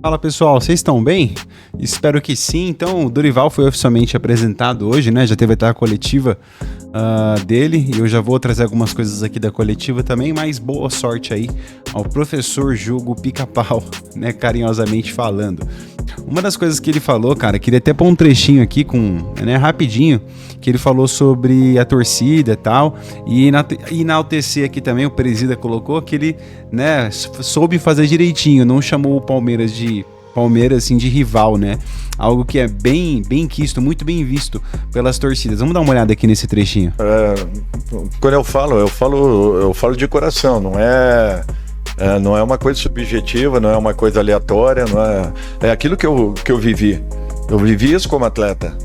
Fala pessoal, vocês estão bem? Espero que sim. Então, o Dorival foi oficialmente apresentado hoje, né? Já teve até a coletiva dele e eu já vou trazer algumas coisas aqui da coletiva também, mas boa sorte aí ao professor Jugo Pica-Pau, né? Carinhosamente falando. Uma das coisas que ele falou, cara, queria até pôr um trechinho aqui rapidinho, que ele falou sobre a torcida e tal, e enaltecer aqui também, o presida colocou que ele, né, soube fazer direitinho, não chamou o Palmeiras de Palmeiras, assim, de rival, né? Algo que é bem quisto, muito bem visto pelas torcidas. Vamos dar uma olhada aqui nesse trechinho. Quando eu falo de coração, não é uma coisa subjetiva, não é uma coisa aleatória, é aquilo que eu vivi. Eu vivi isso como atleta.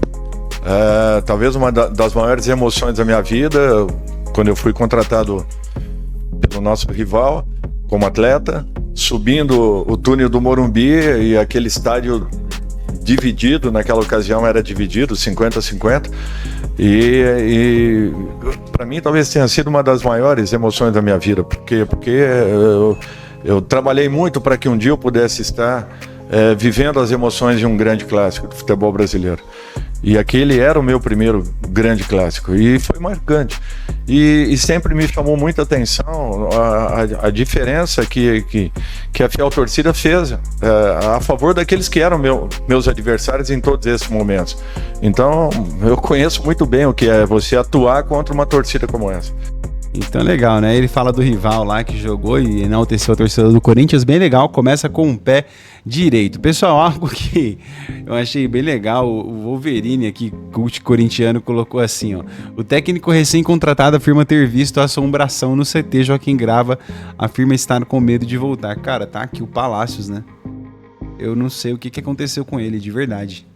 Talvez uma das maiores emoções da minha vida, quando eu fui contratado pelo nosso rival como atleta, subindo o túnel do Morumbi e aquele estádio dividido, naquela ocasião era dividido, 50-50, e para mim talvez tenha sido uma das maiores emoções da minha vida, porque eu trabalhei muito para que um dia eu pudesse estar vivendo as emoções de um grande clássico do futebol brasileiro. E aquele era o meu primeiro grande clássico e foi marcante. E sempre me chamou muita atenção a diferença que a fiel torcida fez a favor daqueles que eram meus adversários em todos esses momentos. Então, eu conheço muito bem o que é você atuar contra uma torcida como essa. Então, legal, né? Ele fala do rival lá que jogou e enalteceu a torcida do Corinthians, bem legal, começa com o pé direito. Pessoal, algo que eu achei bem legal, o Wolverine aqui, cult corintiano, colocou assim, ó: o técnico recém-contratado afirma ter visto a assombração no CT, Joaquim Grava afirma estar com medo de voltar. Cara, tá aqui o Palácios, né? Eu não sei o que aconteceu com ele, de verdade.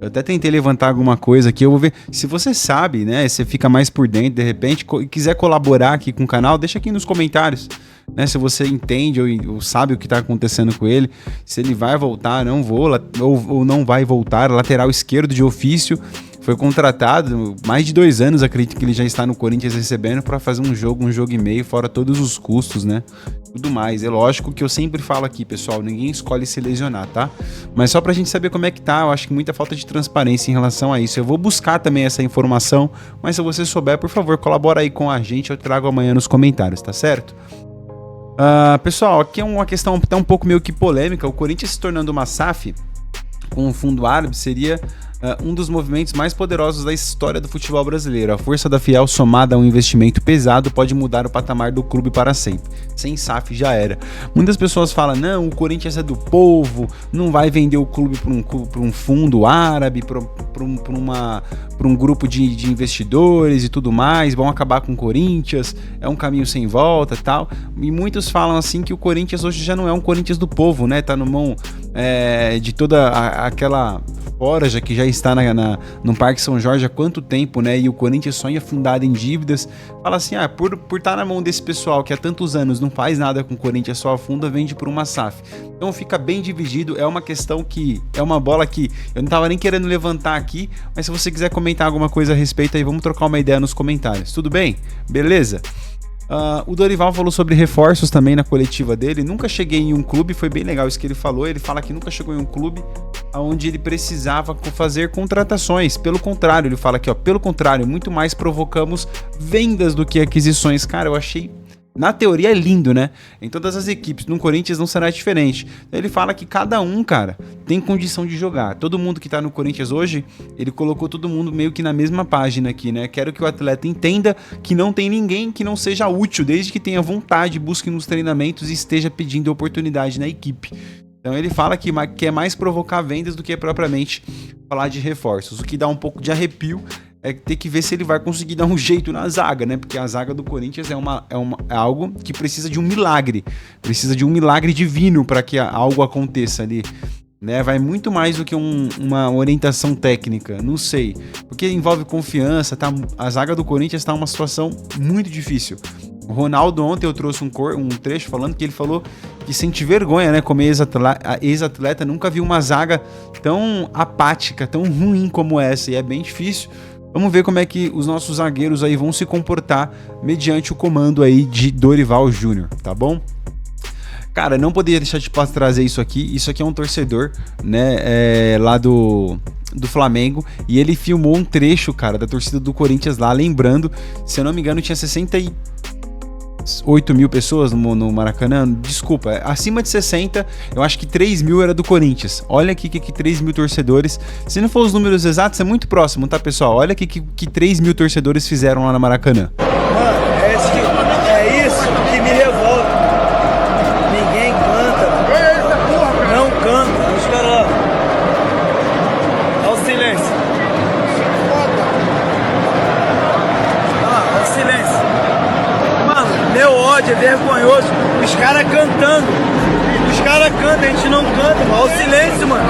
Eu até tentei levantar alguma coisa aqui, eu vou ver. Se você sabe, né, você fica mais por dentro, de repente, e quiser colaborar aqui com o canal, deixa aqui nos comentários, né, se você entende ou sabe o que tá acontecendo com ele, se ele vai voltar, ou não vai voltar. Lateral esquerdo de ofício, foi contratado, mais de 2 anos, acredito que ele já está no Corinthians recebendo para fazer um jogo e meio, fora todos os custos, né? Tudo mais. É lógico que eu sempre falo aqui, pessoal, ninguém escolhe se lesionar, tá? Mas só pra gente saber como é que tá, eu acho que muita falta de transparência em relação a isso. Eu vou buscar também essa informação, mas se você souber, por favor, colabora aí com a gente, eu trago amanhã nos comentários, tá certo? Pessoal, aqui é uma questão até um pouco meio que polêmica. O Corinthians se tornando uma SAF com o fundo árabe seria um dos movimentos mais poderosos da história do futebol brasileiro. A força da Fiel, somada a um investimento pesado, pode mudar o patamar do clube para sempre. Sem SAF já era. Muitas pessoas falam: não, o Corinthians é do povo, não vai vender o clube para um fundo árabe, para um grupo de investidores e tudo mais, vão acabar com o Corinthians, é um caminho sem volta e tal. E muitos falam assim que o Corinthians hoje já não é um Corinthians do povo, né? Tá no mão de toda aquela forja que já está no Parque São Jorge há quanto tempo, né? E o Corinthians sonha fundado em dívidas. Fala assim: por estar na mão desse pessoal que há tantos anos não faz nada com o Corinthians, só afunda, vende por uma SAF. Então fica bem dividido. É uma questão que é uma bola que eu não tava nem querendo levantar aqui, mas se você quiser comentar alguma coisa a respeito aí, vamos trocar uma ideia nos comentários. Tudo bem? Beleza? O Dorival falou sobre reforços também na coletiva dele. Nunca cheguei em um clube, foi bem legal isso que ele falou. Ele fala que nunca chegou em um clube onde ele precisava fazer contratações. Pelo contrário, ele fala aqui, ó, pelo contrário, muito mais provocamos vendas do que aquisições. Cara, eu achei, na teoria, é lindo, né? Em todas as equipes, no Corinthians não será diferente. Ele fala que cada um, cara, tem condição de jogar. Todo mundo que tá no Corinthians hoje, ele colocou todo mundo meio que na mesma página aqui, né? Quero que o atleta entenda que não tem ninguém que não seja útil, desde que tenha vontade, busque nos treinamentos e esteja pedindo oportunidade na equipe. Então ele fala que quer mais provocar vendas do que propriamente falar de reforços. O que dá um pouco de arrepio é ter que ver se ele vai conseguir dar um jeito na zaga, né? Porque a zaga do Corinthians é algo que precisa de um milagre. Precisa de um milagre divino para que algo aconteça ali, né? Vai muito mais do que uma orientação técnica, não sei. Porque envolve confiança, tá? A zaga do Corinthians está numa situação muito difícil. O Ronaldo, ontem eu trouxe um trecho falando que ele falou que sente vergonha, né? Como ex-atleta, nunca viu uma zaga tão apática, tão ruim como essa. E é bem difícil. Vamos ver como é que os nossos zagueiros aí vão se comportar mediante o comando aí de Dorival Júnior, tá bom? Cara, não poderia deixar de trazer isso aqui. Isso aqui é um torcedor, né, lá do Flamengo. E ele filmou um trecho, cara, da torcida do Corinthians lá. Lembrando, se eu não me engano, tinha 68 mil pessoas no Maracanã. Desculpa, acima de 60, eu acho que 3 mil era do Corinthians. Olha aqui que 3 mil torcedores. Se não for os números exatos, é muito próximo, tá, pessoal? Olha aqui que 3 mil torcedores fizeram lá no Maracanã. Mano, é isso que me revolta. Ninguém canta. Não canta. Os caras lá. Olha o silêncio. Olha o silêncio. Mano, meu ódio é vergonhoso. Os caras cantando. Os caras cantam, a gente não canta, mano. Olha o silêncio, mano.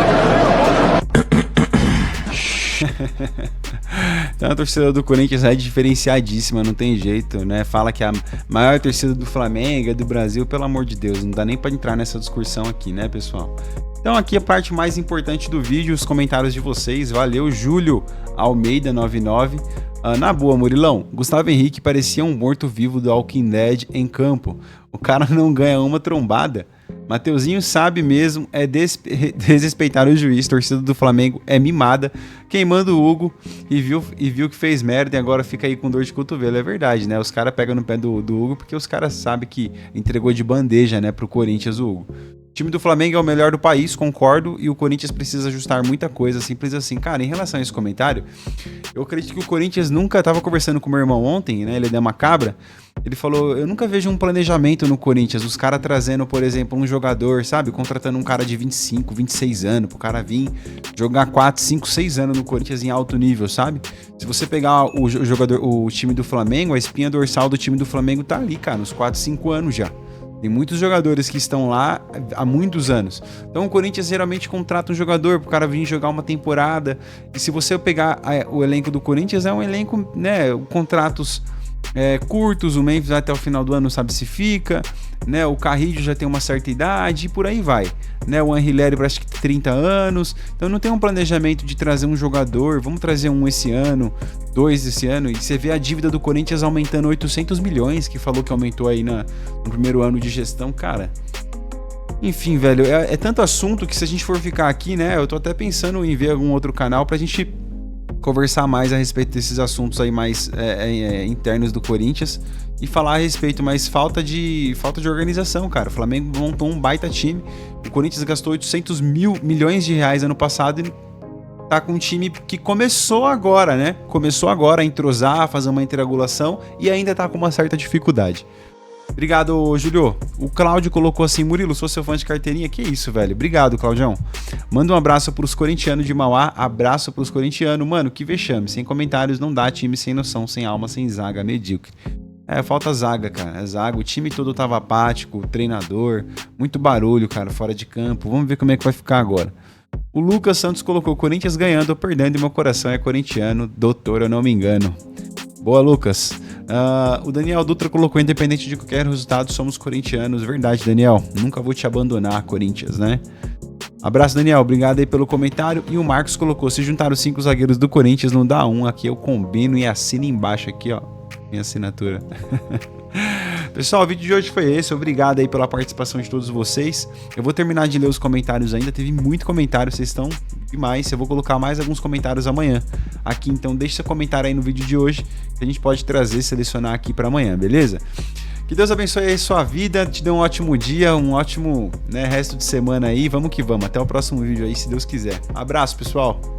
Então a torcida do Corinthians é diferenciadíssima, não tem jeito, né? Fala que a maior torcida do Flamengo é do Brasil, pelo amor de Deus, não dá nem pra entrar nessa discussão aqui, né, pessoal? Então aqui a parte mais importante do vídeo, os comentários de vocês. Valeu, Júlio Almeida 99. Na boa, Murilão, Gustavo Henrique parecia um morto-vivo do Walking Dead em campo. O cara não ganha uma trombada. Mateuzinho sabe mesmo, é desrespeitar o juiz. Torcida do Flamengo é mimada, queimando o Hugo e viu que fez merda e agora fica aí com dor de cotovelo. É verdade, né? Os caras pegam no pé do Hugo porque os caras sabem que entregou de bandeja, né, pro Corinthians o Hugo. O time do Flamengo é o melhor do país, concordo, e o Corinthians precisa ajustar muita coisa, simples assim. Cara, em relação a esse comentário, eu acredito que o Corinthians nunca... Tava conversando com o meu irmão ontem, né, ele é uma cabra, ele falou, eu nunca vejo um planejamento no Corinthians, os caras trazendo, por exemplo, um jogador, sabe, contratando um cara de 25, 26 anos, pro cara vir jogar 4, 5, 6 anos no Corinthians em alto nível, sabe? Se você pegar o time do Flamengo, a espinha dorsal do time do Flamengo tá ali, cara, uns 4, 5 anos já. Tem muitos jogadores que estão lá há muitos anos. Então o Corinthians geralmente contrata um jogador para o cara vir jogar uma temporada. E se você pegar o elenco do Corinthians, é um elenco, né, contratos curtos. O Memphis até o final do não sabe se fica, né? O Carrillo já tem uma certa idade e por aí vai, né? O Anrileri parece que 30 anos. Então não tem um planejamento de trazer um jogador. Vamos trazer um esse ano, 2 esse ano. E você vê a dívida do Corinthians aumentando 800 milhões, que falou que aumentou aí no primeiro ano de gestão, cara. Enfim, velho, é tanto assunto que se a gente for ficar aqui, né? Eu tô até pensando em ver algum outro canal pra gente conversar mais a respeito desses assuntos aí mais internos do Corinthians e falar a respeito, mas falta de organização, cara. O Flamengo montou um baita time, o Corinthians gastou 800 milhões de reais ano passado e tá com um time que começou agora, né? Começou agora a entrosar, a fazer uma triangulação e ainda tá com uma certa dificuldade. Obrigado, Júlio. O Cláudio colocou assim, Murilo, sou seu fã de carteirinha. Que isso, velho. Obrigado, Claudião. Manda um abraço pros corintianos de Mauá. Abraço pros corintianos. Mano, que vexame. Sem comentários não dá, time sem noção, sem alma, sem zaga, medíocre. Falta zaga, cara. Zaga. O time todo tava apático, treinador, muito barulho, cara, fora de campo. Vamos ver como é que vai ficar agora. O Lucas Santos colocou Corinthians ganhando ou perdendo e meu coração é corintiano. Doutor, eu não me engano. Boa, Lucas. O Daniel Dutra colocou, independente de qualquer resultado, somos corintianos. Verdade, Daniel. Nunca vou te abandonar, Corinthians, né? Abraço, Daniel. Obrigado aí pelo comentário. E o Marcos colocou, se juntar os 5 zagueiros do Corinthians, não dá um. Aqui eu combino e assino embaixo aqui, ó. Minha assinatura. Pessoal, o vídeo de hoje foi esse. Obrigado aí pela participação de todos vocês. Eu vou terminar de ler os comentários ainda. Teve muito comentário, vocês estão demais. Eu vou colocar mais alguns comentários amanhã aqui. Então deixa seu comentário aí no vídeo de hoje, que a gente pode trazer, selecionar aqui para amanhã, beleza? Que Deus abençoe aí sua vida, te dê um ótimo dia, um ótimo, né, resto de semana aí. Vamos que vamos. Até o próximo vídeo aí, se Deus quiser. Abraço, pessoal.